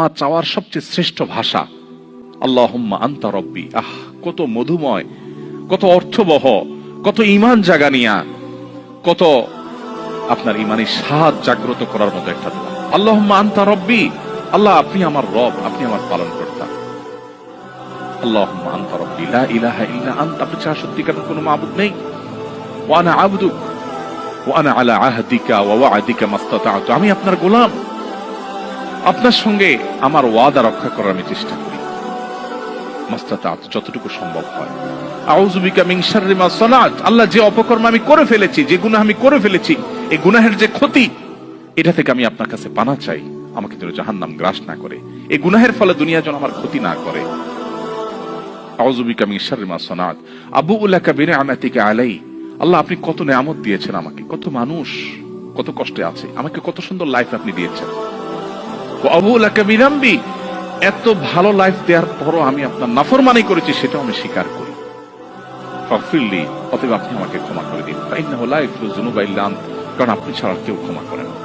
আমার চাওয়ার সবচেয়ে শ্রেষ্ঠ ভাষা আল্লাহুম্মা আনতা রব্বি। কত মধুময়, কত অর্থবহ, কত ঈমান জাগানিয়া, কত আপনার ঈমানের স্বাদ জাগ্রত করার মতো একটা দোয়া। আল্লাহুম্মা আনতা রব্বি, আল্লাহ আপনি আমার রব, আপনি আমার পালনকর্তা। আল্লাহুম্মা আনতা রব্বি লা ইলাহা ইল্লা আনতা, আপনি ছাড়া সত্যিকার কোনো মাবুদ নেই। ওয়া আনা আবদুক ওয়া আনা আলা আহদিকা ওয়া ওয়া'দিকা মাসতাতা'তু, আমি আপনার গোলাম, আপনার সঙ্গে আমার ওয়াদা রক্ষা করার আমি চেষ্টা করি মাসতাতা'তু, যতটুকু সম্ভব হয়। আউযু বিকা মিন শাররি মা সানাত, আল্লাহ যে অপকর্ম আমি করে ফেলেছি, যে গুনাহ আমি করে ফেলেছি, এই গুনাহের যে ক্ষতি, এটা থেকে আমি আপনার কাছে পানাহ চাই, আমাকে যেন জাহান্নাম গ্রাস না করে, এই গুনাহের ফলে দুনিয়া যেন আমার ক্ষতি না করে। আউযু বিকা মিন শাররি মা সানাত আবুউ লাকা বিনি'মাতিকা আলাই, আল্লাহ আপনি কত নেয়ামত দিয়েছেন আমাকে, কত মানুষ কত কষ্টে আছে, আমাকে কত সুন্দর লাইফ আপনি দিয়েছেন। ওয়া আবুউ লাকা বিযামবি, এত ভালো লাইফ দেওয়ার পরও আমি আপনার নাফরমানি করেছি, সেটাও আমি স্বীকার করি। ফাগফিরলি, অতএব আপনি আমাকে ক্ষমা করে দিন। ফাইন্নাহু লা ইয়াগফিরু যুনুবা ইল্লা আনতা, কারণ আপনি ছাড়া কেউ ক্ষমা করেন না।